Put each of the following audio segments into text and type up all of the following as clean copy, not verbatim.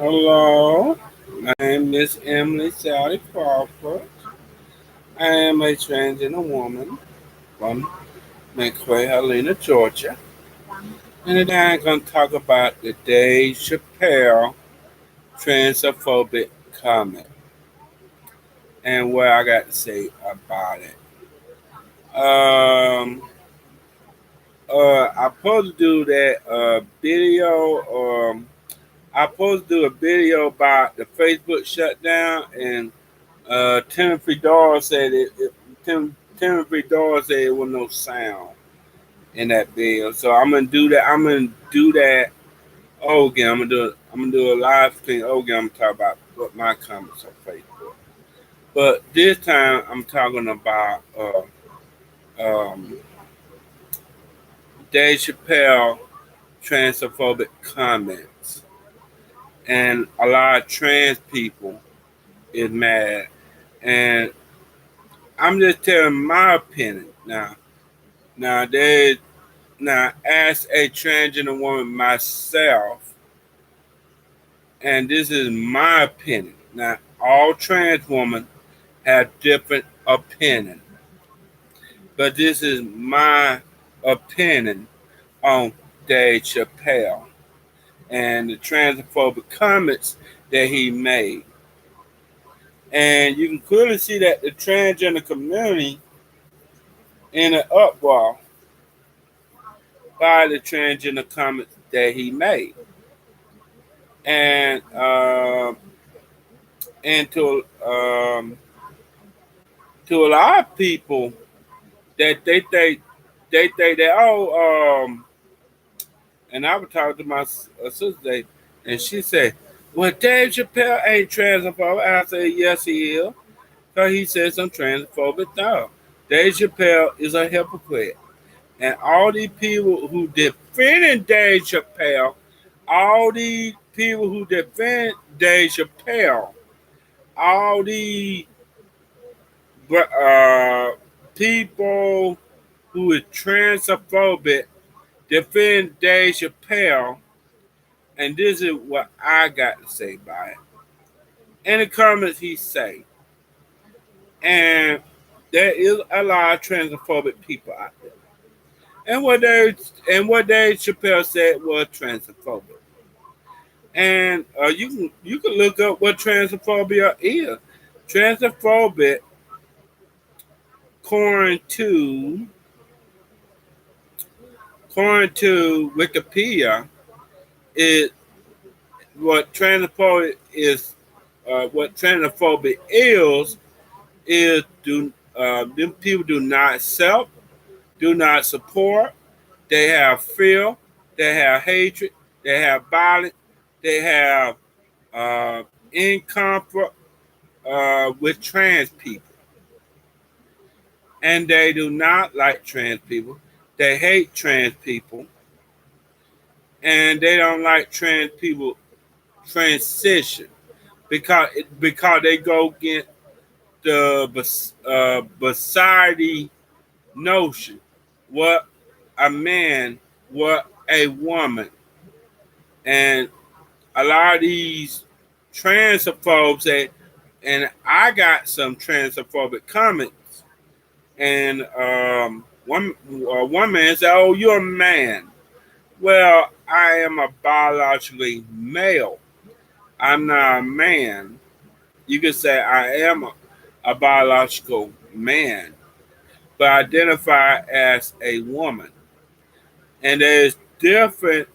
Hello, my name is Emily Sally Crawford. I am a transgender woman from McRae, Helena, Georgia. And today I'm going to talk about the Dave Chappelle transphobic comment and what I got to say about it. I'm supposed to do that video. I'm supposed to do a video about the Facebook shutdown and Timothy Dawes said Timothy Dawes said it was no sound in that video. So I'm gonna do that. I'm gonna do that again. I'm gonna do a live stream again. I'm gonna talk about what my comments on Facebook. But this time I'm talking about Dave Chappelle transphobic comments, and a lot of trans people is mad, and I'm just telling my opinion now. Now there's Now, as a transgender woman myself, and this is my opinion. Now, all trans women have different opinion, but this is my opinion on Dave Chappelle and the transphobic comments that he made. And you can clearly see that the transgender community in an uproar by the transgender comments that he made. And and to a lot of people that they think that and I was talking to my sister today, and she said, "Well, Dave Chappelle ain't transphobic." I said, "Yes, he is, because he said some transphobic stuff." Dave Chappelle is a hypocrite, and all these people who defending Dave Chappelle, all these people who defend Dave Chappelle, all these uh, people who is transphobic defend Dave Chappelle, and this is what I got to say about it. In the comments, he say, and there is a lot of transphobic people out there, and what Dave Chappelle said was transphobic. And you can look up what transphobia is. Transphobic, according to Wikipedia, is what transphobic is. What transphobic is them people do not accept, do not support. They have fear, they have hatred, they have violence, they have uh, incomfort with trans people, and they do not like trans people. They hate trans people, and they don't like trans people transition because they go against the society notion what a man, what a woman, and a lot of these transphobes say, and I got some transphobic comments, and one man said, "Oh, you're a man." Well, I am a biologically male. I'm not a man. You could say I am a biological man, but I identify as a woman. And there's difference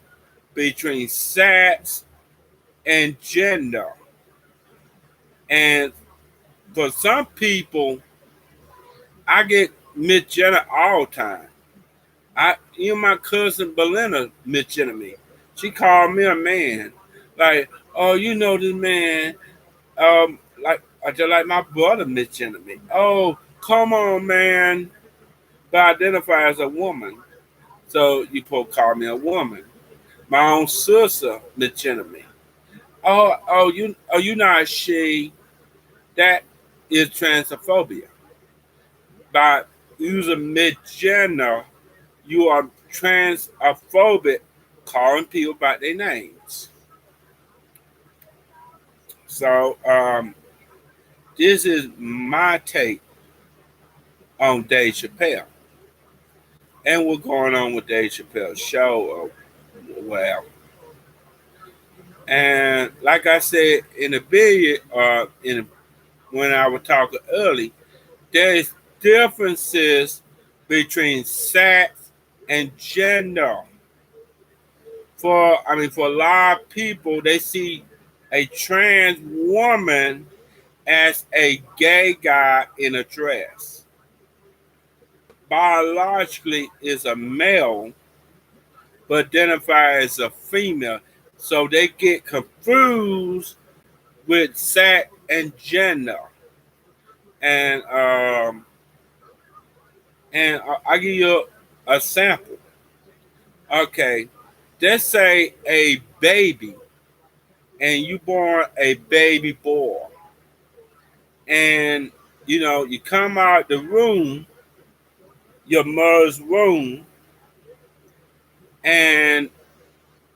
between sex and gender. And for some people, I get misgender all the time. Even my cousin Belinda misgender me. She called me a man. Like, oh, you know this man. Like I just like my brother misgender me. Oh, come on, man. But I identify as a woman. So you supposed to call me a woman. My own sister misgender me. You not she. That is transphobia. By using misgender, you are transphobic, calling people by their names. So this is my take on Dave Chappelle and what's going on with Dave Chappelle's show. Well, and like I said in the video, when I was talking early, there is differences between sex and gender. For a lot of people, they see a trans woman as a gay guy in a dress. Biologically is a male, but identifies as a female. So they get confused with sex and gender. And I'll give you a sample. Okay, let's say a baby, and you born a baby boy, and you come out the room, your mother's womb, and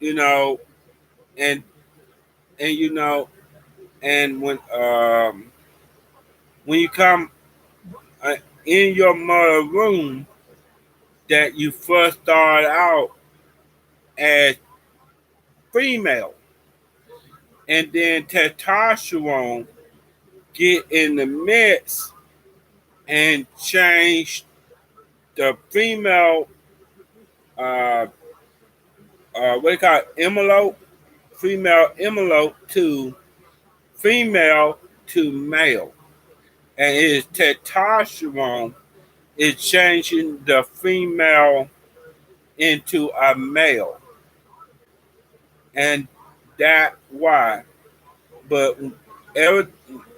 you know, and and and when you come uh, in your mother's womb, that you first start out as female, and then testosterone get in the mix and change the female what they call it, envelope, female envelope to female to male, and his testosterone is changing the female into a male, and that why. But every,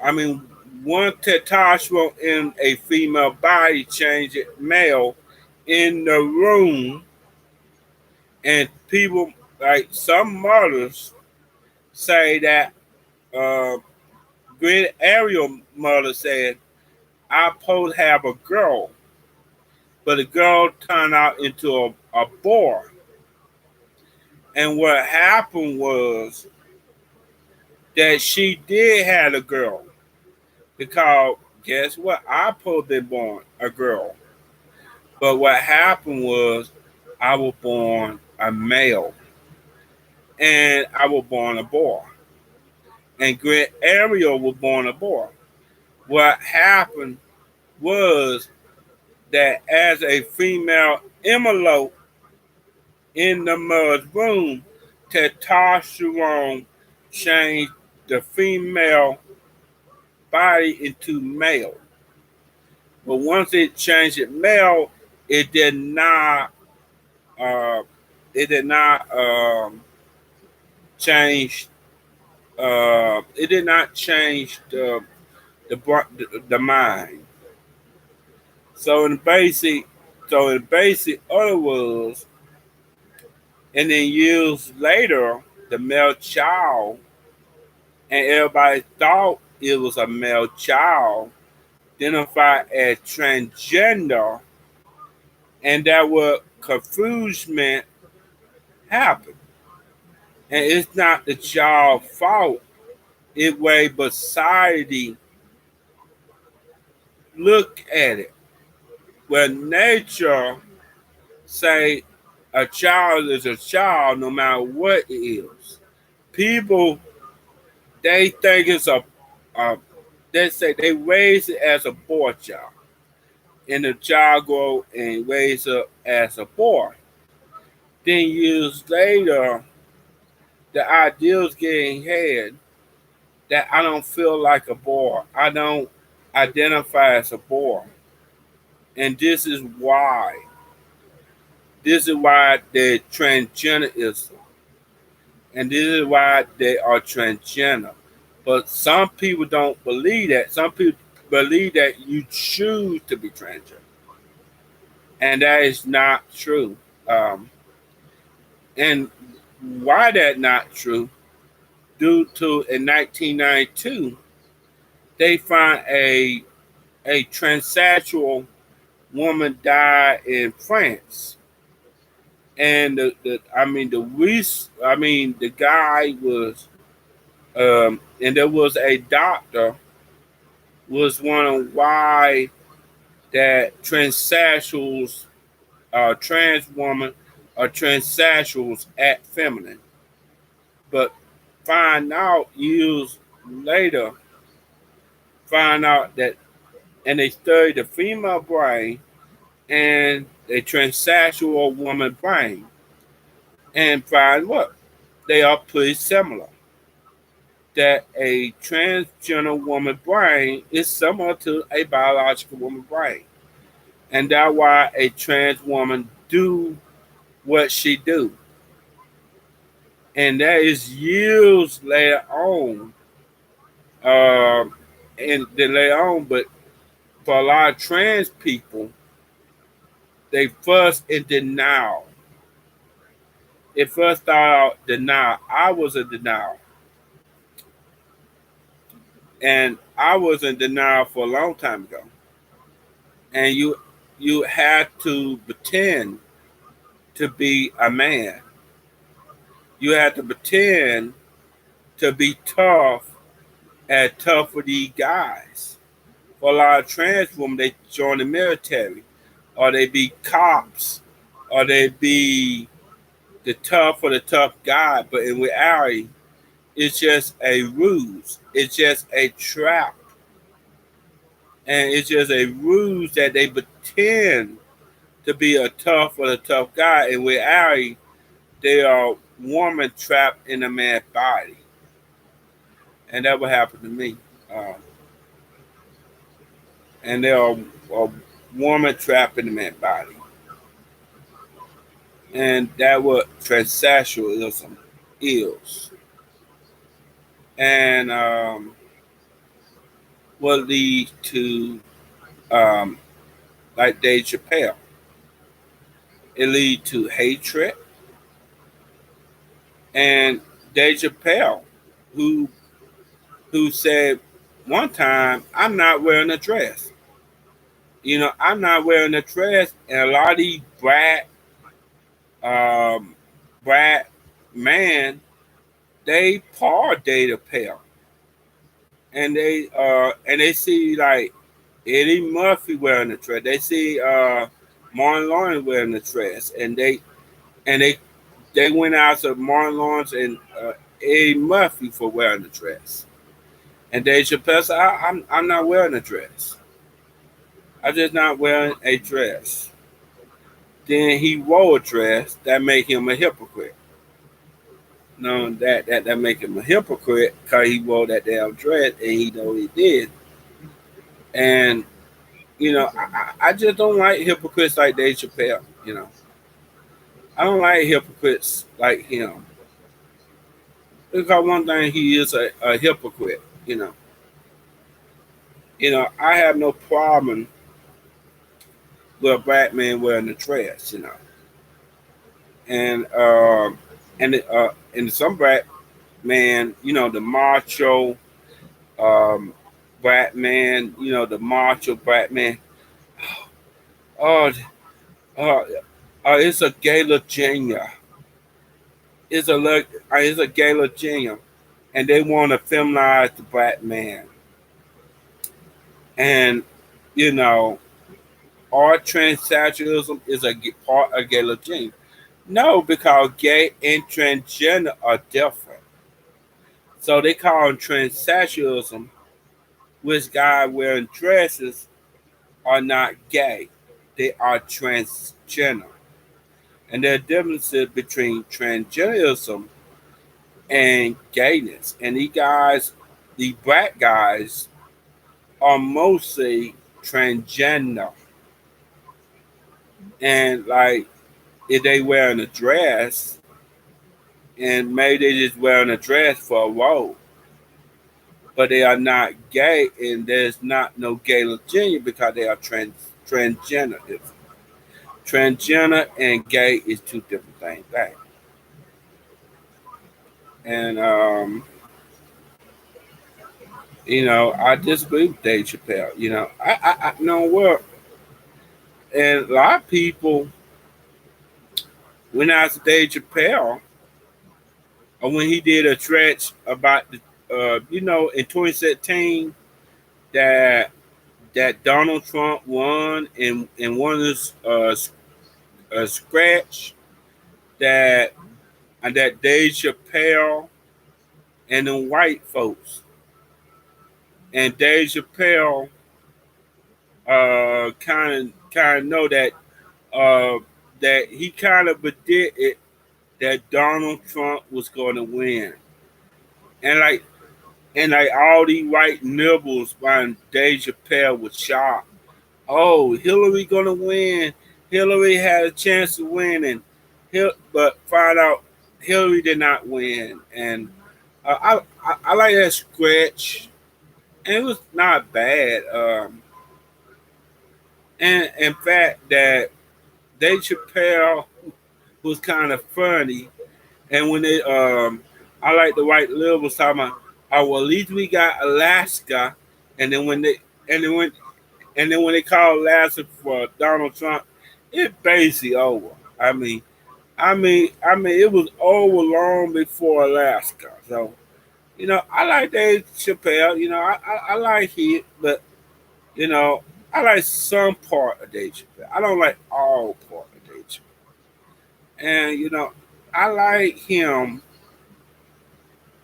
I mean, one testosterone in a female body change it male in the room, and people like some mothers say that uh, Great Ariel mother said, I supposed to have a girl, but the girl turned out into a boy. And what happened was that she did have a girl. Because guess what? I supposed to be born a girl. But what happened was I was born a male. And I was born a boy. And Great Ariel was born a boy. What happened was that as a female envelope in the mother's womb, testosterone changed the female body into male. But once it changed it male, it did not. Uh, it did not change. It did not change the mind. So in basic, other words, and then years later, the male child, and everybody thought it was a male child, identified as transgender, and that what confusion happened. And it's not the child's fault. It way but society look at it. Where nature say a child is a child no matter what it is. People they think it's a they say they raise it as a boy child. And the child grow and raise up as a boy. Then years later, the ideals getting had that I don't feel like a boy. I don't identify as a boy. And this is why. This is why they're transgenderism. And this is why they are transgender. But some people don't believe that. Some people believe that you choose to be transgender. And that is not true. And why that not true? Due to in 1992, they found a transsexual woman died in France, and the guy was And there was a doctor was wondering why that transsexuals, trans woman, or transsexuals act feminine, but find out years later, find out that, and they study the female brain and a transsexual woman brain, and find what they are pretty similar. That a transgender woman brain is similar to a biological woman brain, and that's why a trans woman do what she do. And that is years later on, um, and then later on. But for a lot of trans people, they first in denial. It first started out denial. I was in denial, and I was in denial for a long time ago. And you had to pretend to be a man. You had to pretend to be tough and tough for these guys. For a lot of trans women, they join the military, or they be cops, or they be the tough guy. But in reality, it's just a ruse. It's just a trap, and it's just a ruse that they pretend to be a tough or the tough guy. In reality, they are woman trapped in a man's body, and that what happened to me. Um, and they are a woman trapped in a man's body, and that what transsexualism is, and will lead to um, like Dave Chappelle. It lead to hatred, and Dave Chappelle, who said one time, "I'm not wearing a dress." I'm not wearing a dress, and a lot of these um, brat man, they par Dave Chappelle, and they see like Eddie Murphy wearing a dress. They see Martin Lawrence wearing a dress, and they went out to Martin Lawrence and Eddie Murphy for wearing a dress. And Dave Chappelle said, I'm not wearing a dress. I'm just not wearing a dress." Then he wore a dress that make him a hypocrite. No, that make him a hypocrite because he wore that damn dress and he know he did. And I just don't like hypocrites like Dave Chappelle. I don't like hypocrites like him because one thing, he is a hypocrite. I have no problem with a black man wearing a dress. And and some black man, the macho black man, the macho black man. Oh, uh, it's a gala genius. It's a gala genius, and they want to feminize the black man. And you know, our transsexualism is a part of gala genius. No, because gay and transgender are different. So they call them transsexualism, which guys wearing dresses are not gay. They are transgender. And there are differences between transgenderism and gayness. And the black guys, are mostly transgender. And like, if they wearing a dress, and maybe they just wearing a dress for a role, but they are not gay, and there's not no gay legend because they are transgender. Transgender and gay is two different things. Right? And I disagree with Dave Chappelle. I know what, and a lot of people, when I asked Dave Chappelle, or when he did a stretch about in 2017 that Donald Trump won and won this scratch that Dave Chappelle and the white folks and Dave Chappelle kind of know uh, that he kind of predicted that Donald Trump was going to win, and like all these white nibbles when Dave Chappelle was shocked. Oh, Hillary gonna win. Hillary had a chance to win, and but find out Hillary did not win. And I like that scratch, and it was not bad. And in fact, that Dave Chappelle was kind of funny. And when I like the white liberals talking about, oh well, at least we got Alaska. And then when they and then when and then when they called Alaska for Donald Trump, it basically over. It was over long before Alaska. So I like Dave Chappelle. I like it, but you know, I like some part of Dave Chappelle. I don't like all part of Dave Chappelle. And I like him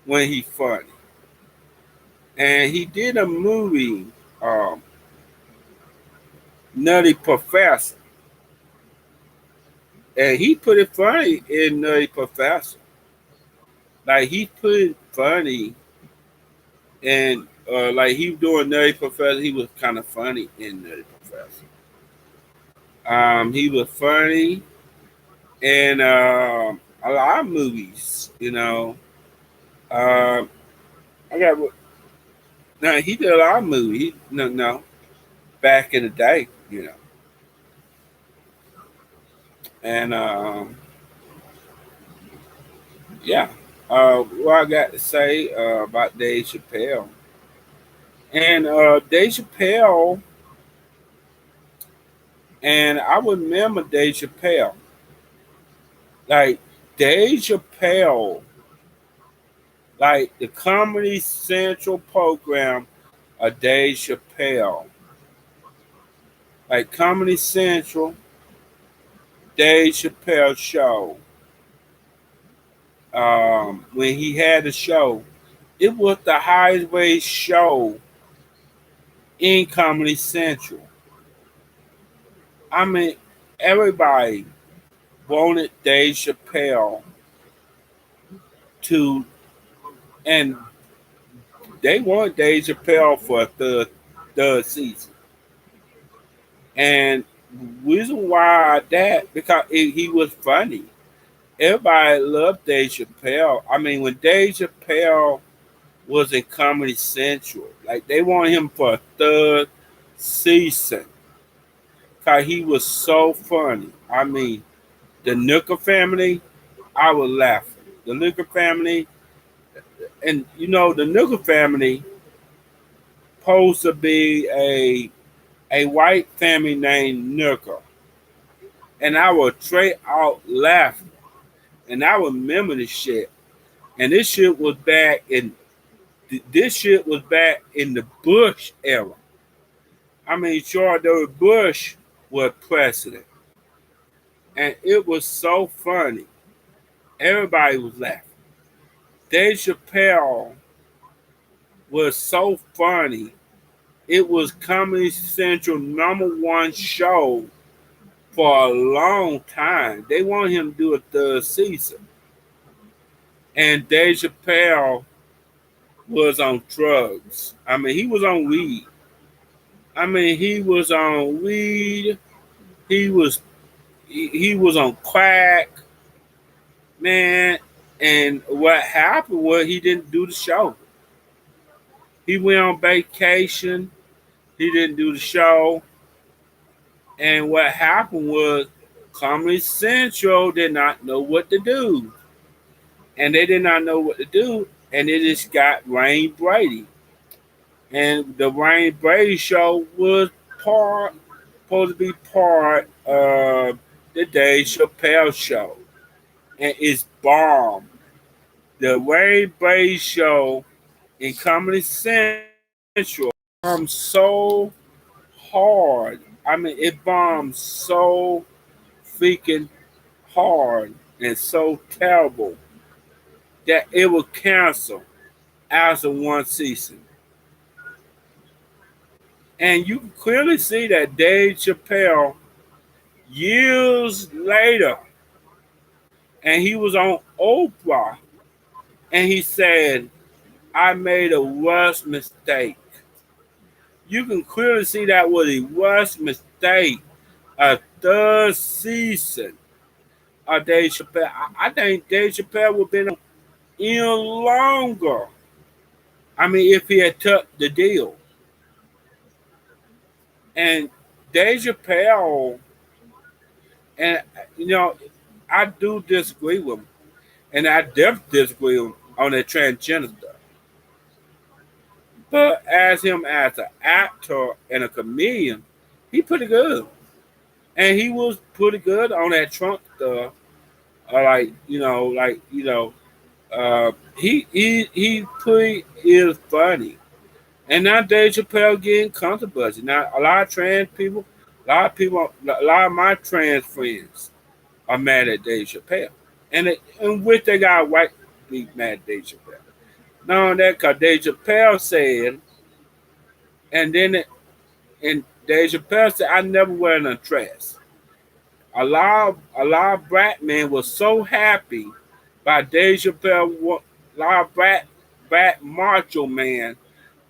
when he funny. And he did a movie, um, Nutty Professor, and he put it funny in Nutty Professor. Like he put it funny, and like he was doing Nutty Professor, he was kind of funny in Nutty Professor. He was funny in a lot of movies. Um, I got no. He did a lot of movies. No, back in the day. And yeah. What I got to say about Dave Chappelle. And Dave Chappelle, and I remember Dave Chappelle. Like, Dave Chappelle, like the Comedy Central program of Dave Chappelle. Like, Comedy Central, Dave Chappelle show. When he had a show, it was the highest rated show in Comedy Central. I mean, everybody wanted Dave Chappelle to, and they wanted Dave Chappelle for a third season. And reason why that because he was funny. Everybody loved Dave Chappelle. I mean, when Dave Chappelle was in Comedy Central, like they wanted him for a third season because he was so funny. I mean, the Nooker family, I was laughing. The Nooker family, and the Nooker family supposed to be a white family named Nooker, and I was straight out laughing, and I remember this shit, and this shit was back in the Bush era. I mean, George W. Bush was president, and it was so funny. Everybody was laughing. Dave Chappelle was so funny. It was Comedy Central #1 show for a long time. They wanted him to do a third season. And Dave Chappelle was on drugs. I mean, he was on weed. He was on weed. He was he was on crack, man. And what happened was he didn't do the show. He went on vacation. He didn't do the show. And what happened was Comedy Central did not know what to do. And they did not know what to do. And they just got Wayne Brady. And the Wayne Brady show was supposed to be part of the Dave Chappelle show. And it's bomb. The Wayne Brady show in Comedy Central bombed so hard. I mean, it bombed so freaking hard and so terrible that it was canceled after one season. And you can clearly see that Dave Chappelle, years later, and he was on Oprah, and he said, I made a worst mistake. You can clearly see that was a worst mistake. A third season of Dave Chappelle. I think Dave Chappelle would have been on even longer. I mean, if he had took the deal. And Dave Chappelle, and you know, I do disagree with him, and I definitely disagree with him on the transgender stuff. But as him as an actor and a comedian, he pretty good, and he was pretty good on that Trump stuff. He pretty is funny. And now Dave Chappelle getting controversy. Now a lot of trans people, a lot of my trans friends are mad at Dave Chappelle, and with they got white people mad at Dave Chappelle. No, that because Dave Chappelle said, and then and Dave Chappelle said, I never wear a dress. A lot of black men was so happy by Dave Chappelle. A lot of black macho man.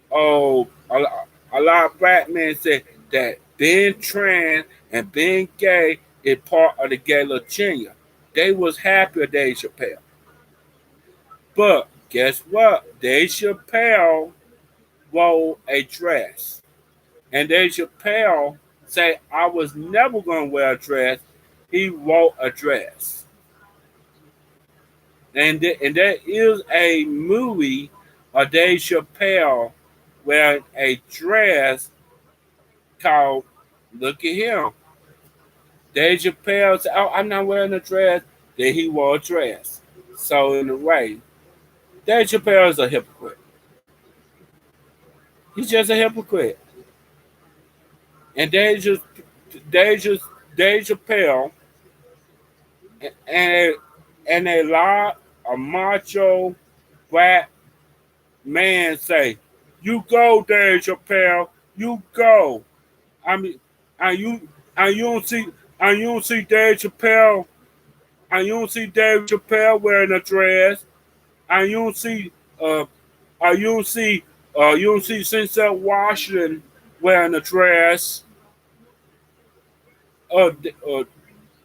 Oh, a lot of black men say that being trans and being gay is part of the gay agenda. They was happy with Dave Chappelle. But guess what? Dave Chappelle wore a dress. And Dave Chappelle say I was never gonna wear a dress. He wore a dress. And there is a movie of Dave Chappelle wearing a dress called Look at Him. Dave Chappelle said, oh, I'm not wearing a dress. Then he wore a dress. So in a way, Dave Chappelle is a hypocrite. He's just a hypocrite. And Dave, just, Dave Chappelle and and a lot of macho black man say, "You go, Dave Chappelle. You go." I mean, and you don't see Dave Chappelle, and you don't see Dave Chappelle wearing a dress, and uh, you don't see you don't see Sinclair Washington wearing a dress. Uh, uh,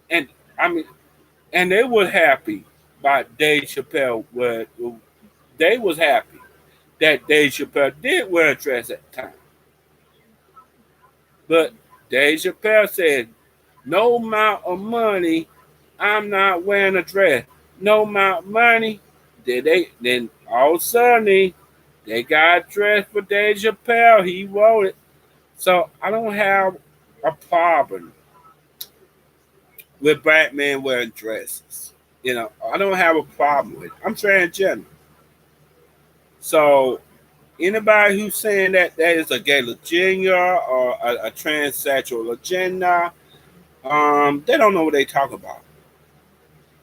and I mean, and they were happy by Dave Chappelle. They was happy that Dave Chappelle did wear a dress at the time. But Dave Chappelle said, no amount of money, I'm not wearing a dress. No amount of money. Then all of a sudden they got a dress for Dave Chappelle. He wrote it. So I don't have a problem with black men wearing dresses. I don't have a problem with it. I'm transgender. So anybody who's saying that that is a gay agenda or a transsexual agenda, they don't know what they talk about.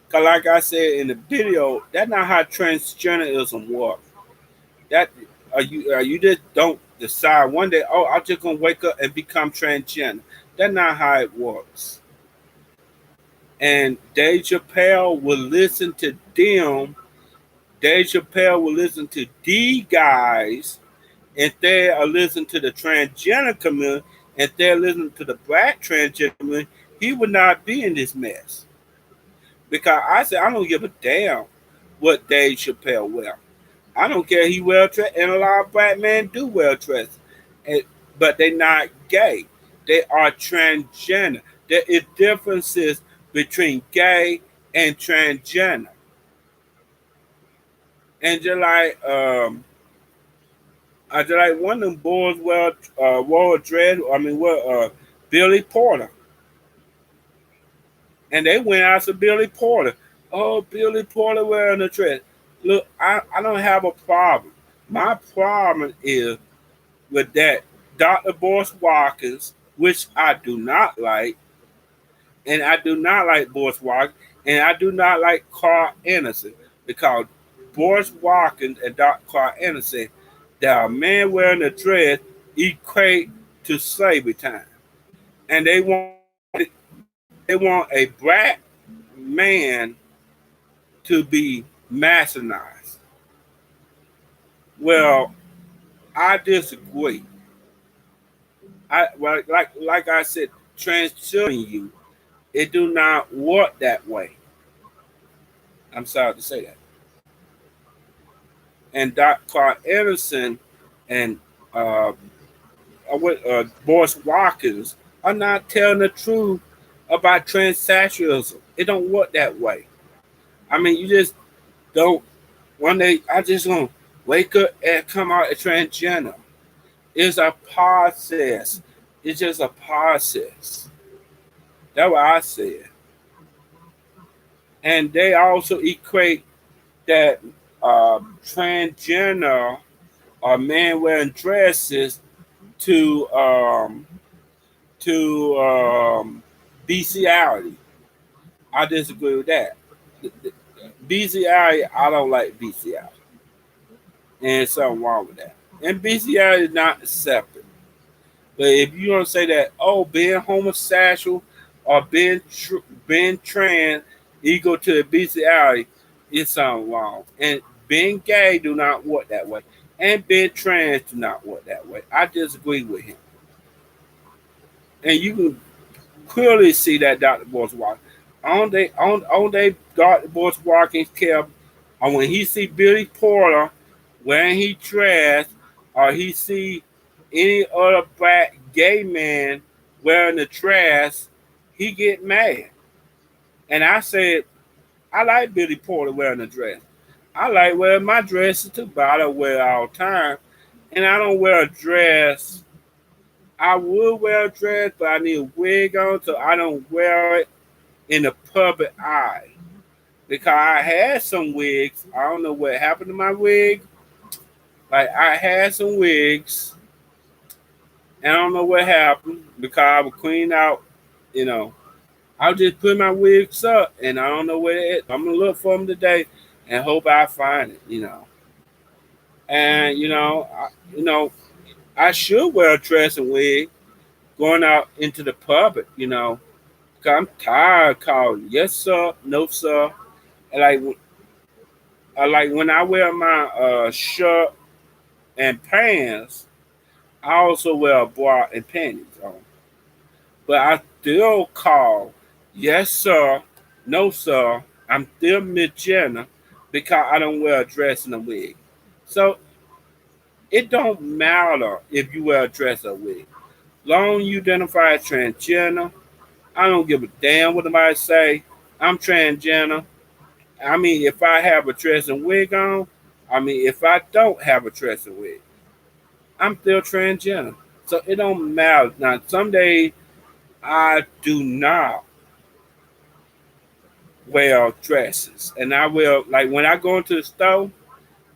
Cause like I said in the video, that's not how transgenderism works. That you just don't decide one day, oh, I'm just gonna wake up and become transgender. That's not how it works. And Dave Chappelle will listen to them. Dave Chappelle will listen to the guys, if they are listening to the transgender community, if they're listening to the black transgender community, he would not be in this mess. Because I said I don't give a damn what Dave Chappelle wear. I don't care he wear a dress, and a lot of black men do wear a dress, and, but they're not gay. They are transgender. There is differences between gay and transgender. And just like one of them boys wore a dress. I mean, Billy Porter, and they went after Billy Porter. Oh, Billy Porter wearing a dress. Look, I don't have a problem. My problem is with that Dr. Boris Watkins, which I do not like, and I do not like Boris Watkins, and I do not like Carl Anderson because Boris Watkins and Dr. Carl Anderson, that a man wearing a dress equate to slavery time, and they want a black man to be masculinized. Well, I disagree. Like I said, transgender you, it do not work that way. I'm sorry to say that. And Dr. Clark Anderson and uh, Boris Watkins are not telling the truth about transsexualism. It don't work that way. I mean, you just don't. One day, I just gonna wake up and come out as transgender. It's a process. It's just a process. That's what I said. And they also equate that transgender or men wearing dresses to bestiality. I disagree with that. Bestiality, I don't like bestiality, and something wrong with that. And bestiality is not accepted. But if you don't say that, oh, being homosexual or being trans equal to bestiality, it's something wrong. And being gay do not work that way, and being trans do not work that way. I disagree with him, and you can clearly see that Dr. Boris Watkins. On they Dr. Boris Watkins kept, or when he see Billy Porter wearing he dress, or he see any other black gay man wearing the dress, he get mad. And I said, I like Billy Porter wearing a dress. I like wearing my dresses too, but I don't wear it all the time. And I don't wear a dress. I would wear a dress, but I need a wig on, so I don't wear it in the public eye. Because I had some wigs. I don't know what happened to my wig. Like I had some wigs, and I don't know what happened because I was cleaning out. You know, I was just putting my wigs up, and I don't know where it is. I'm gonna look for them today, and hope I find it. And I should wear a dress and wig going out into the public. Cause I'm tired of calling yes sir, no sir. And like when I wear my shirt and pants, I also wear a bra and panties on. But I still call yes sir, no sir. I'm still Miss Jenna because I don't wear a dress and a wig. So it don't matter if you wear a dress or a wig. Long you identify as transgender, I don't give a damn what somebody say. I'm transgender. I mean, if I have a dress and wig on, I mean, if I don't have a dress and wig, I'm still transgender. So it don't matter. Now, some days I do not wear dresses, and I will like when I go into the store,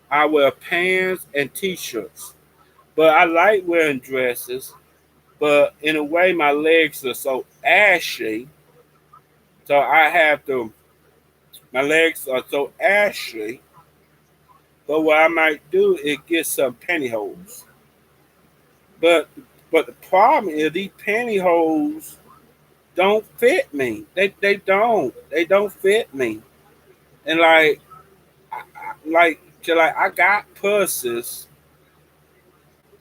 I wear pants and t-shirts. But I like wearing dresses. But in a way, my legs are so ashy, so I have to. My legs are so ashy. But what I might do is get some pantyhose. But but the problem is these pantyhose don't fit me. They don't fit me. And like I got purses,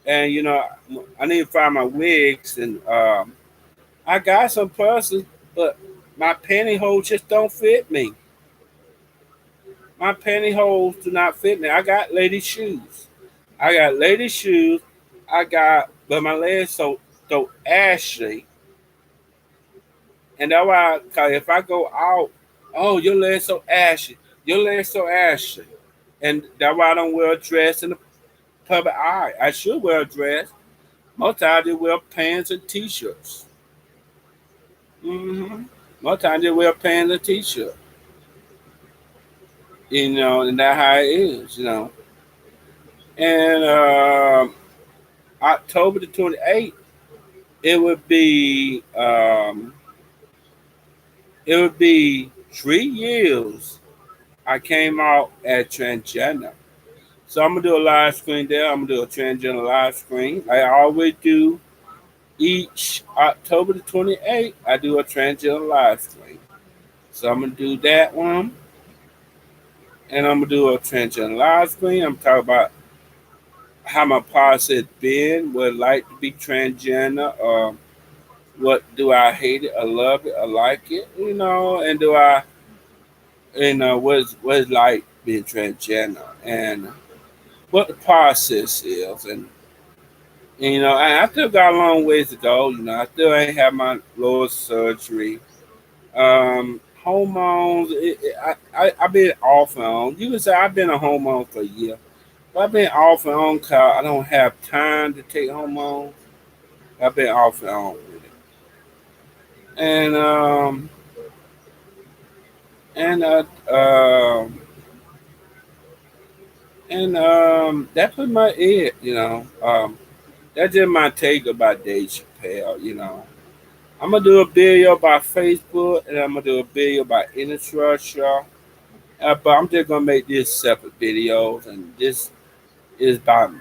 and I need to find my wigs, and I got some purses, but my pantyhose just don't fit me. My pantyhose do not fit me. I got lady shoes. I got lady shoes. But my legs so ashy, and that's why. Cause if I go out, oh, your legs so ashy, your legs so ashy, and that's why I don't wear a dress in the public eye. I should wear a dress. Most times they wear pants and t-shirts. hmm Most times they wear pants and t-shirt. And that's how it is. And October the 28th, it would be um, it would be 3 years I came out as transgender. So I'm gonna do a live screen there. I'm gonna do a transgender live screen. I always do each October the 28th. I do a transgender live screen. So I'm gonna do that one, and I'm gonna do a transgender live screen. I'm talking about how my process been, would like to be transgender, or what do I hate it, or love it, or like it, and do I, what's like being transgender, and what the process is, and I still got a long ways to go. I still ain't had my lower surgery. Hormones, I've been off and on. You can say I've been a hormone for a year. But I've been off and on because I don't have time to take hormones. I've been off and on with it. And and that's pretty much it. That's just my take about Dave Chappelle. I'm gonna do a video about Facebook, and I'm gonna do a video about infrastructure. But I'm just gonna make this separate videos, and this is about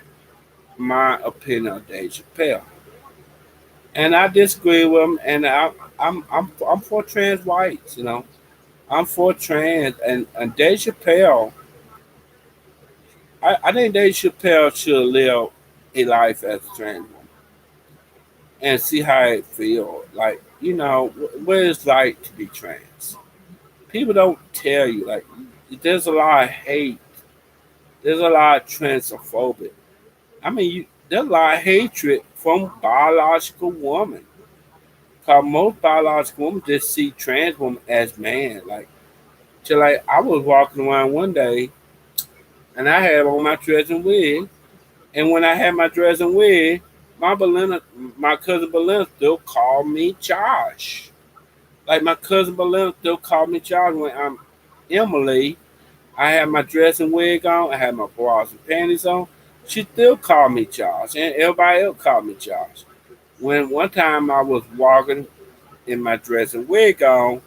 my opinion of Dave Chappelle. And I disagree with him, and I'm for trans whites. I'm for trans, and Dave Chappelle. I think Dave Chappelle should live a life as a trans woman and see how it feels. Like what it's like to be trans. People don't tell you, like, there's a lot of hate. There's a lot of transphobic. There's a lot of hatred from biological women. Cause most biological women just see trans women as man. Like I was walking around one day and I had on my dress and wig. And when I had my dress and wig, my cousin Belinda still called me Josh. Like my cousin Belinda still called me Josh when I'm Emily. I had my dress and wig on. I had my bras and panties on. She still called me Josh, and everybody else called me Josh. When one time I was walking in my dress and wig on,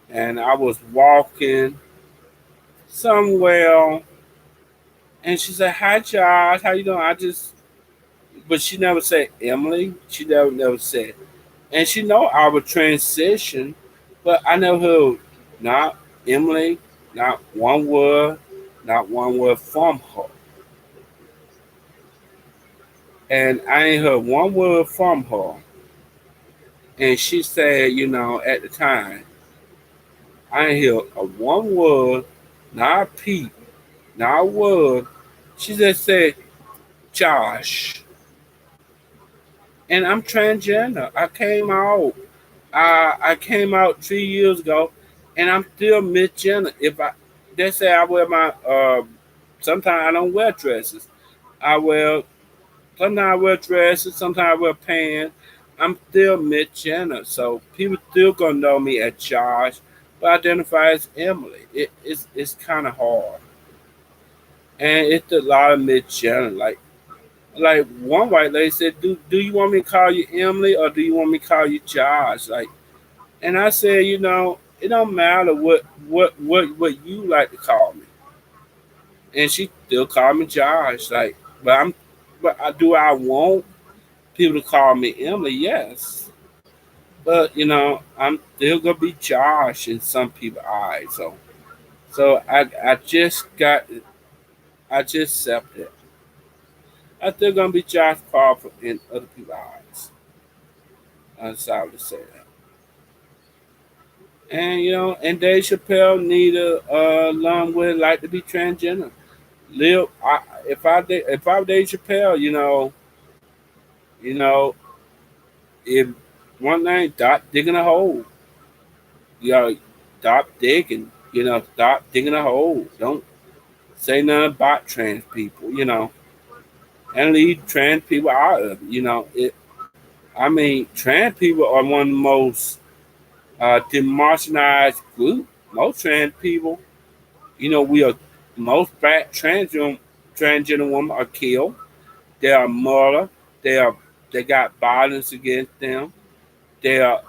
and I was walking somewhere, and she said, "Hi, Josh. How you doing?" But she never said Emily. She never said, and she know I would transition, but I never heard not Emily, not one word from her, and I ain't heard one word from her. And she said, at the time, I ain't hear a one word, not a peep, not a word. She just said, Josh. And I'm transgender. I came out. I came out 3 years ago, and I'm still misgender. If I They say I wear my sometimes I don't wear dresses. I wear Sometimes I wear dresses, sometimes I wear pants. I'm still misgender, so people still gonna know me as Josh, but identify as Emily. It's kind of hard, and it's a lot of misgender. Like one white lady said, "Do you want me to call you Emily or do you want me to call you Josh?" And I said, it don't matter what you like to call me. And she still called me Josh. But I'm, do I want people to call me Emily? Yes, but I'm still gonna be Josh in some people's eyes. So I just accepted. I'm still gonna be Josh Crawford in other people's eyes. I'm sorry to say that. And Dave Chappelle need a learn what it like to be transgender. Live. If I Dave Chappelle, you know, if one thing, stop digging a hole. You know, stop digging. Stop digging a hole. Don't say nothing about trans people. And leave trans people out of it. Trans people are one of the most demarginalized group. Most trans people, we are most black trans transgender women are killed. They are murdered. They are they got violence against them. They are,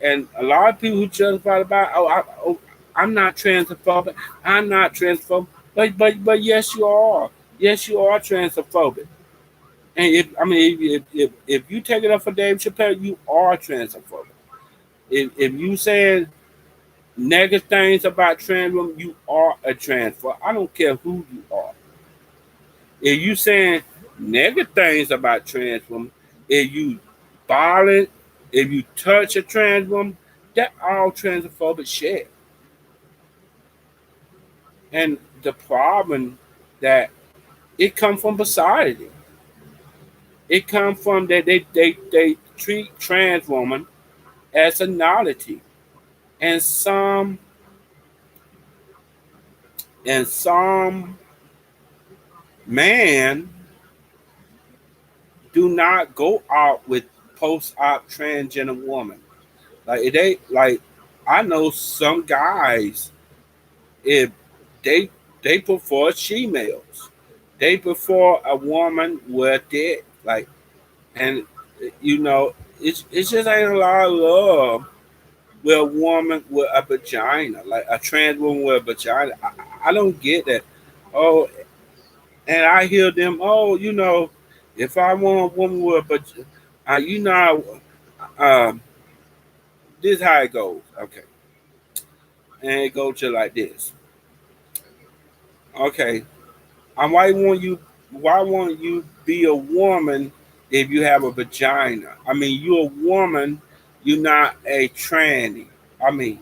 and a lot of people who justify about, I'm not transphobic. I'm not transphobic. But yes, you are. Yes, you are transphobic. And if you take it up for Dave Chappelle, you are transphobic. If you saying negative things about trans women, you are a transphobe. I don't care who you are. If you saying negative things about trans women, if you violent, if you touch a trans woman, that all transphobic shit. And the problem that it come from society. It come from that they treat trans woman as a nullity. And some man do not go out with post op transgender woman. Like they like I know some guys, if they they prefer she-males. They prefer a woman with it. Like, and you know, it's just ain't a lot of love with a woman with a vagina, like a trans woman with a vagina. I don't get that. Oh, and I hear them. Oh, if I want a woman with a vagina, um, this how it goes. Okay, and it goes just like this. Okay, and why won't you be a woman if you have a vagina? I mean, you're a woman, you're not a tranny. I mean,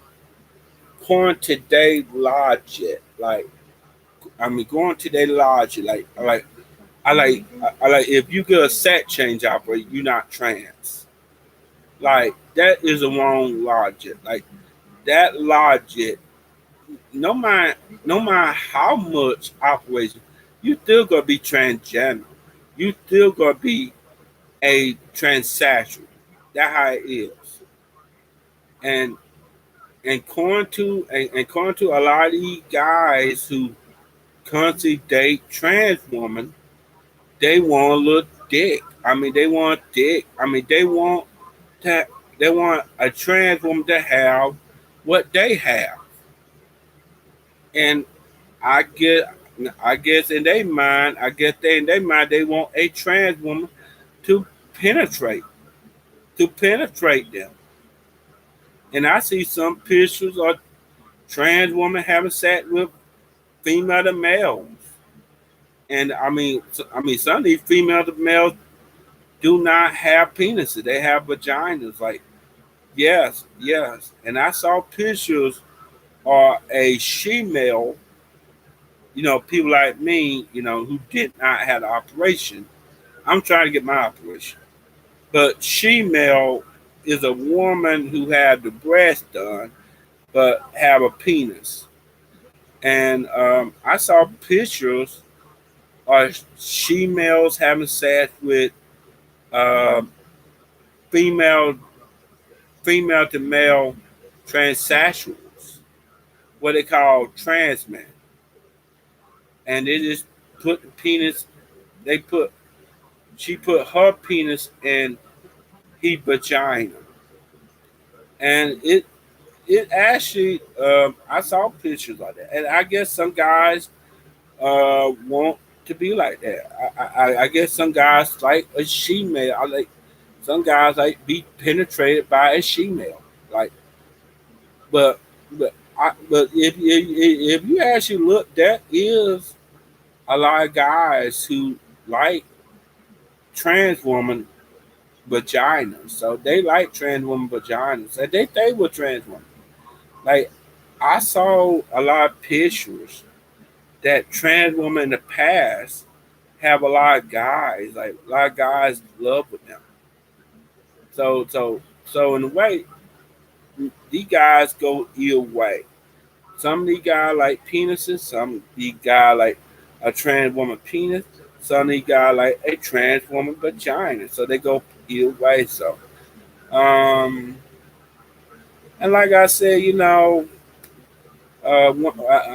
according to their logic, going to their logic, I like if you get a sex change operator, you're not trans. Like that is a wrong logic. Like that logic, no matter no matter how much operation, you still gonna be transgender. You still gonna be a transsexual. That's how it is. And according to a lot of these guys who constantly date trans women, they want a little dick. I mean, they want dick. I mean, to they want a trans woman to have what they have. And I get I guess in their mind they want a trans woman to penetrate to penetrate them. And I see some pictures of trans women having sex with female to males. And some of these female to males do not have penises; they have vaginas. Like, yes, yes. And I saw pictures of a she-male. People like me, who did not have the operation. I'm trying to get my operation, but she-male is a woman who had the breast done but have a penis. And I saw pictures of she-males having sex with uh, female female to male transsexuals, what they call trans men, and they just put the penis. They put She put her penis in his vagina, and it actually I saw pictures like that, and I guess some guys want to be like that. I guess some guys like a she-male. I like some guys like be penetrated by a she-male. Like, but but if you actually look, that is a lot of guys who like trans woman vaginas. So they like trans woman vaginas, and they were trans women. Like, I saw a lot of pictures that trans women in the past have a lot of guys. Like, a lot of guys love with them. So in a way, these guys go either way. Some of these guys like penises. Some of these guys like a trans woman penis. Some of these guys like a trans woman vagina. So they go either way. So, um, and like I said, I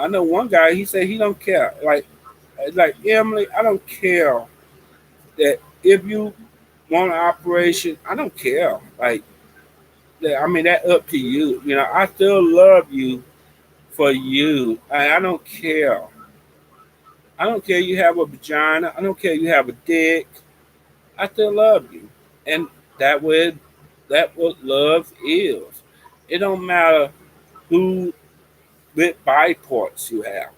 know one guy. He said he don't care. Like, Like Emily, I don't care that if you want an operation, I don't care. Like, I mean, that up to you. You know, I still love you for you. I don't care. I don't care you have a vagina. I don't care you have a dick. I still love you, and that way, that what love is. It don't matter who with body parts you have.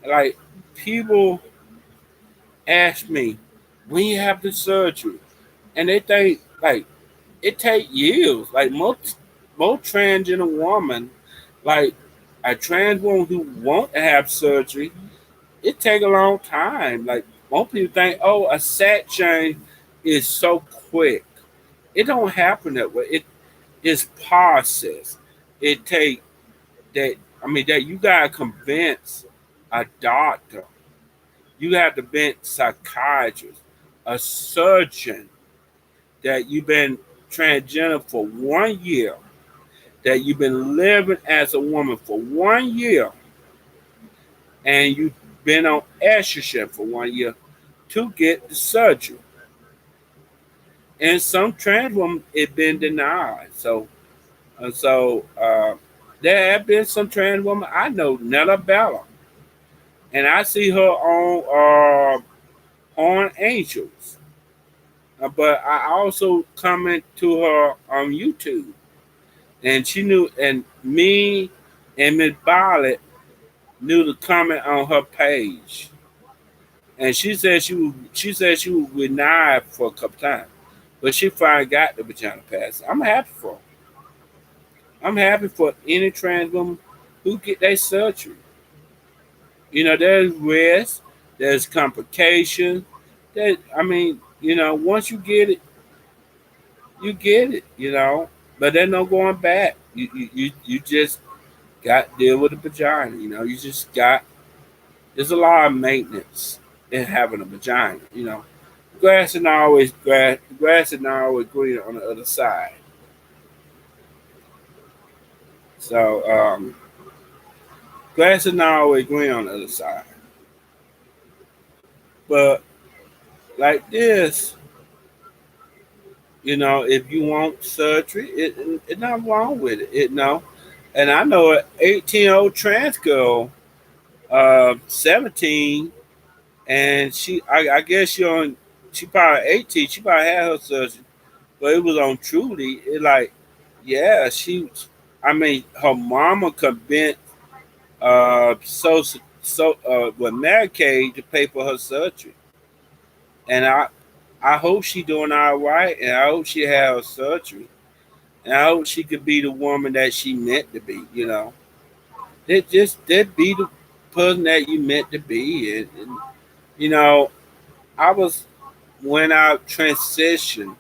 Like people ask me when you have the surgery, and they think like it take years. Like most transgender woman, like a trans woman who want to have surgery, it take a long time. Like most people think, oh, a sex change is so quick. It don't happen that way. It is process. It take that. I mean that you gotta convince a doctor. You have to convince psychiatrist, a surgeon that you've been transgender for 1 year, that you've been living as a woman for 1 year, and you've been on estrogen for 1 year to get the surgery. And some trans women it been denied. So there have been some trans women I know, Nella Bella, and I see her on Angels. But I also comment to her on YouTube, and she knew, and me and Miss Violet knew to comment on her page, and she said she was denied for a couple times, but she finally got the vagina pass. I'm happy for her. I'm happy for any trans woman who get their surgery. You know, there's risk, there's complications. That I mean, you know, once you get it, you get it. You know, but there's no going back. You just got to deal with the vagina. You know, you just got. There's a lot of maintenance in having a vagina. You know, grass is not always green on the other side. So grass is not always green on the other side. But like this, you know, if you want surgery, it not wrong with it. It no, and I know an 18-year-old trans girl, 17, and I guess she probably 18. She probably had her surgery, but it was on Truly. It like, yeah, I mean, her mama convinced with Medicaid to pay for her surgery, and I hope she doing all right, and I hope she had her surgery, and I hope she could be the woman that she meant to be. You know, that be the person that you meant to be, and you know, I was when I transitioned.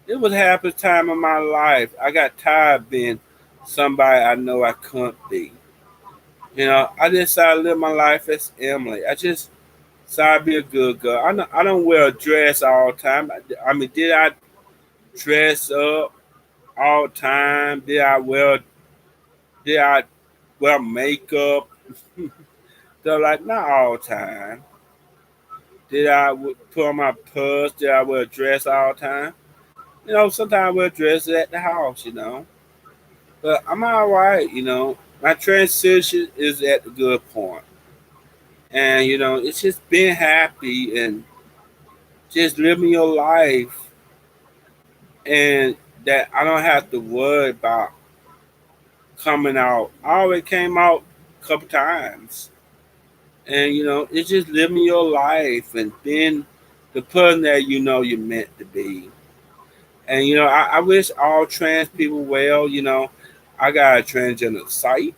It was half the time of my life. I got tired of being somebody I know I couldn't be. You know, I just decided to live my life as Emily. I just decided to be a good girl. I don't wear a dress all the time. I mean, did I dress up all the time? Did I wear makeup? So like not all the time. Did put on my purse? Did I wear a dress all the time? You know, sometimes I wear dresses at the house. You know, but I'm all right. You know, my transition is at the good point, and you know, it's just being happy and just living your life, and that I don't have to worry about coming out. I already came out a couple times, and you know, it's just living your life and being the person that you know you're meant to be. And you know, I wish all trans people well. You know, I got a transgender site.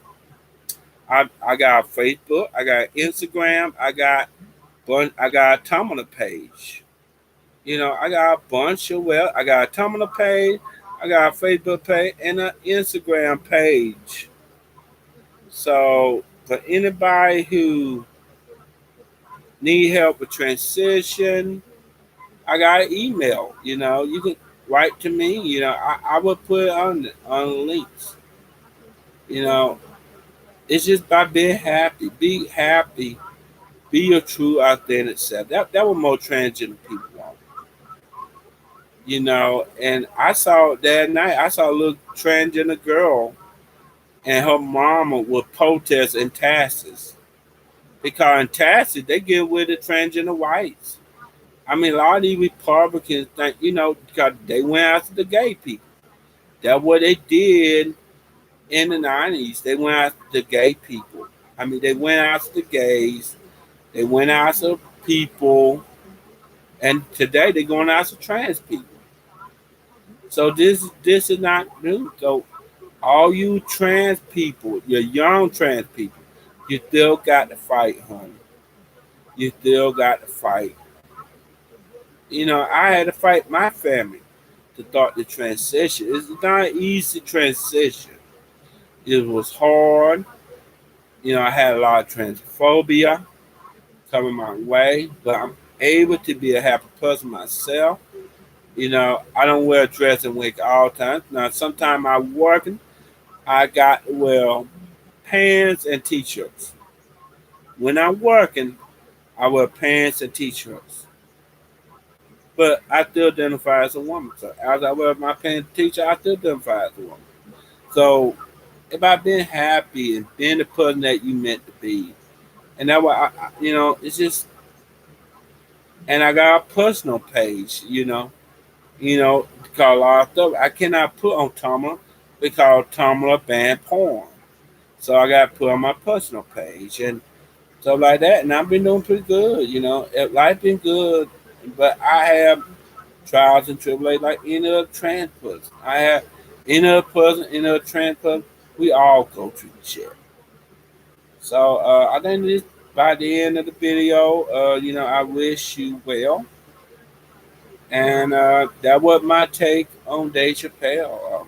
I got Facebook. I got Instagram. I got a Tumblr page. You know, I got a bunch of I got a Tumblr page. I got a Facebook page and an Instagram page. So for anybody who need help with transition, I got an email. You know, you can write to me. You know, I will put it on the links. You know, it's just by being happy. Be happy Be your true authentic self. That was more transgender people want. And I saw that night, I saw a little transgender girl and her mama would protest in taxes. Because in taxes, they get with the transgender whites. I mean, a lot of these Republicans think, because they went after the gay people. That's what they did in the 90s. They went after the gay people. I mean, they went after the gays. They went after people. And today they're going after trans people. So this is not new. So all you trans people, your young trans people, you still got to fight, honey. You still got to fight. I had to fight my family to start the transition. It's not an easy transition. It was hard. I had a lot of transphobia coming my way, but I'm able to be a happy person myself. I don't wear a dress and wig all the time. Now, sometimes I'm working, I got to wear pants and t-shirts. When I'm working, I wear pants and t-shirts. But I still identify as a woman. So as I wear my pants and t-shirt, I still identify as a woman. So about being happy and being the person that you meant to be. And that why it's just, and I got a personal page, because a lot of stuff I cannot put on Tumblr because Tumblr banned porn. So I got to put on my personal page and stuff like that. And I've been doing pretty good, life been good, but I have trials and tribulations like any other trans person. I have any other trans person. We all go through the shit. So I think this by the end of the video, I wish you well. And that was my take on Dave Chappelle.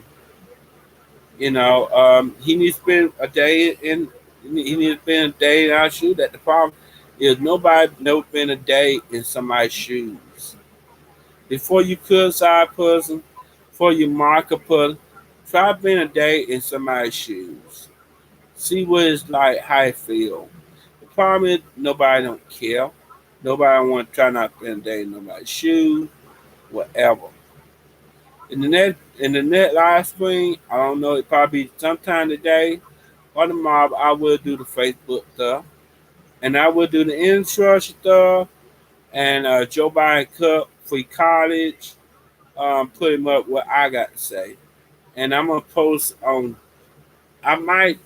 He needs to spend a day in. He needs to spend a day in our shoes. That the problem is nobody never been a day in somebody's shoes. Before you criticize a person, before you mark a person, try being a day in somebody's shoes. See what it's like, how it feel. The problem is nobody don't care. Nobody want to try not to spend a day in nobody's shoes, whatever. In the net live stream, I don't know, it probably sometime today or tomorrow, I will do the Facebook stuff. And I will do the insurance stuff and Joe Biden Cup free college, put him up what I got to say. And I'm gonna post on I might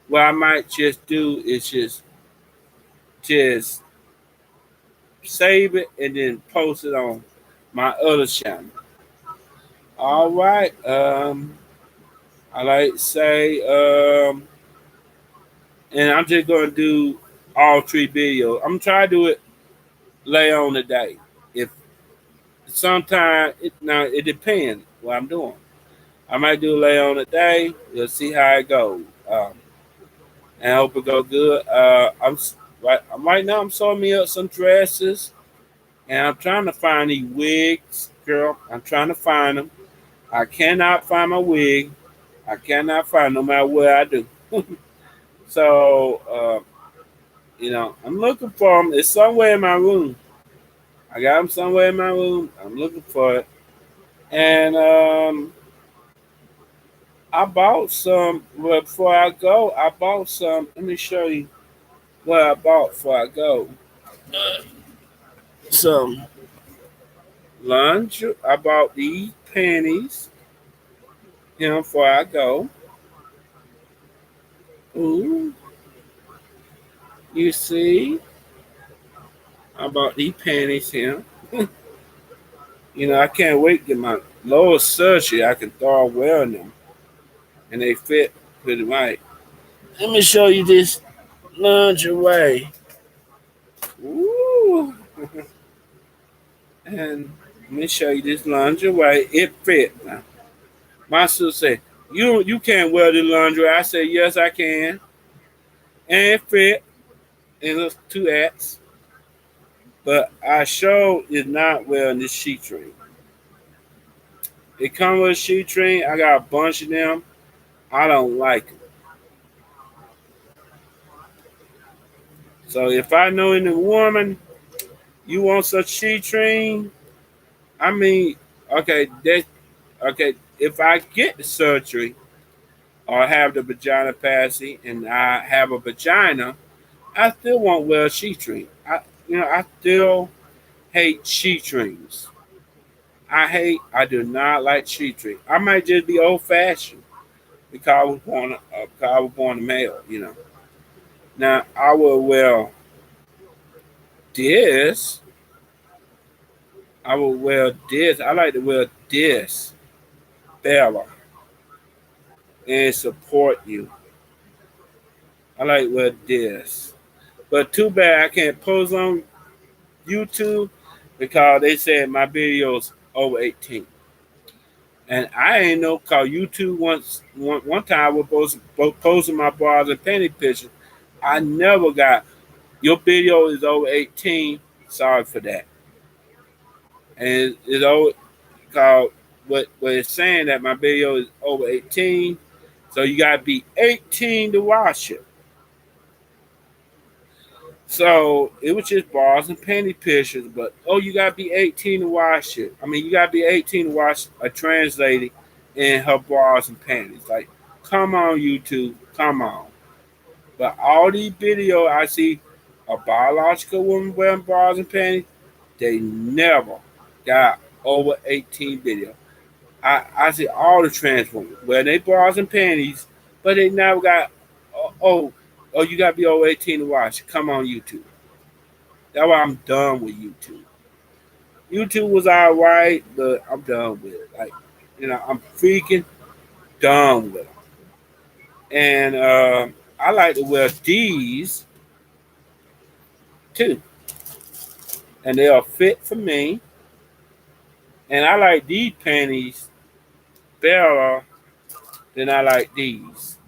what I might just do is just save it and then post it on my other channel. All right. I like to say, and I'm just gonna do all three videos. I'm trying to do it later on the day. If sometimes it depends what I'm doing. I might do it later on the day. We'll see how it goes. And I hope it goes good. Right now. I'm sewing me up some dresses, and I'm trying to find these wigs, girl. I'm trying to find them. I cannot find my wig. I cannot find no matter what I do. So, I'm looking for them. It's somewhere in my room. I got them somewhere in my room. I'm looking for it. And I bought some. Well, before I go, I bought some. Let me show you what I bought before I go. Some lunch. I bought these panties. Before I go. Ooh, you see, I bought these panties here. I can't wait to get my lower surgery. I can start wearing them, and they fit pretty right. Let me show you this lingerie. Ooh, and let me show you this lingerie. It fit now. My sister said, "You can't wear the lingerie." I said, "Yes, I can," and it fit. And it's two acts, but I sure is not wearing this sheet string. It come with a sheet string. I got a bunch of them. I don't like them. So if I know any woman you want such she-train, I mean, okay, that okay. If I get the surgery or have the vaginoplasty and I have a vagina, I still won't wear she-train. I still hate she-trains. I do not like she-train. I might just be old-fashioned because I was born a male. Now I will wear this. I will wear this. I like to wear this, Bella, and support you. I like to wear this. But too bad I can't post on YouTube because they said my video's over 18. And I ain't know because YouTube one time I was posting my bras and panty pictures. I never got your video is over 18. Sorry for that. And it's over because what it's saying that my video is over 18. So you gotta be 18 to watch it. So it was just bras and panty pictures, but you gotta be 18 to watch it. I mean, you gotta be 18 to watch a trans lady in her bras and panties. Like, come on, YouTube, come on. But all these videos I see a biological woman wearing bras and panties, they never got over 18 video. I see all the trans women wearing their bras and panties, but they never got you gotta be over 18 to watch. Come on, YouTube. That's why I'm done with YouTube. YouTube was alright, but I'm done with it. Like, I'm freaking done with it. And I like to wear these too, and they are fit for me. And I like these panties better than I like these.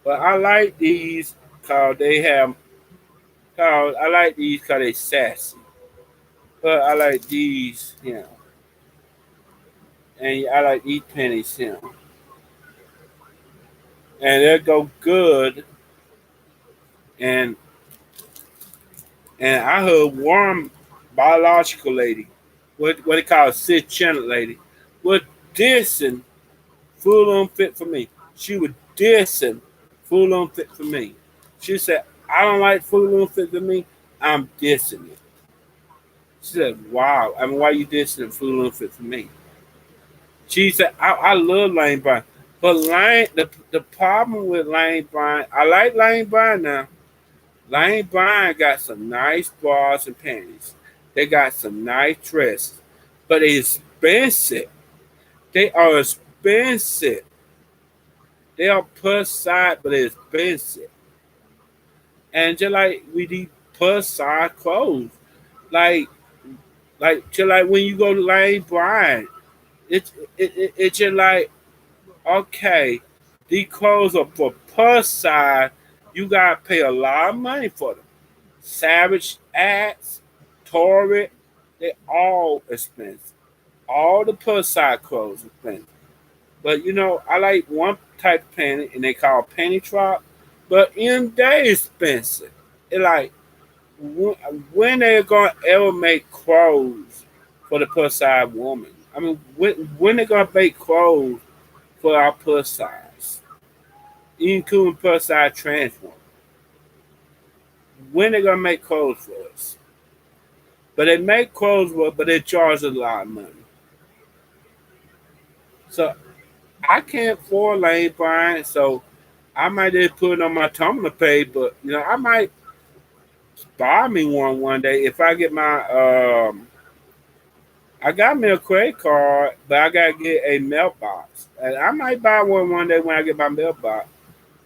But I like these cause they have. Cause I like these cause they sassy. But I like these. And I like these panties. And they go good. And I heard one biological lady, what they call a cisgender lady, was dissing full on fit for me. She was dissing full on fit for me. She said, I don't like full on fit for me. I'm dissing it. She said, wow. I mean, why you dissing full on fit for me? She said, I love Lane Bryant. But the problem with Lane Bryant, I like Lane Bryant now. Lane Bryant got some nice bras and panties. They got some nice dresses, but they expensive. They are expensive. They are plus size, but they're expensive. And just like we need plus size clothes, like just like when you go to Lane Bryant, it's just like okay, these clothes are for plus size. You gotta pay a lot of money for them. Savage Ads, Torrid, they all expensive. All the plus side clothes expensive. But I like one type of panty and they call panty trop, but in they expensive. It like when they gonna ever make clothes for the plus size woman? I mean, when they gonna make clothes for our plus size, including plus size trans women? When they gonna make clothes for us? But they make clothes, but they charge a lot of money. So I can't afford Lane Bryant, so I might just put it on my Tumblr page. But I might buy me one day if I get my. I got me a credit card, but I gotta get a mailbox, and I might buy one day when I get my mailbox.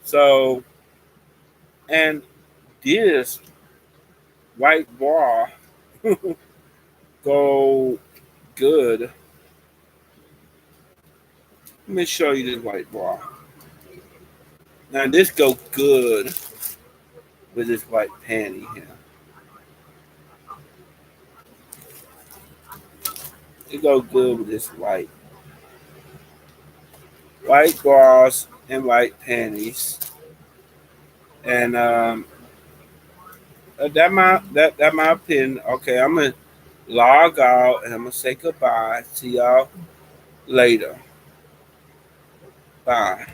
So, and this white bra go good. Let me show you this white bra. Now this go good with this white panty here. It go good with this white bras and white panties. And that my opinion. Okay, I'm gonna log out and I'm gonna say goodbye. See y'all later. Bye.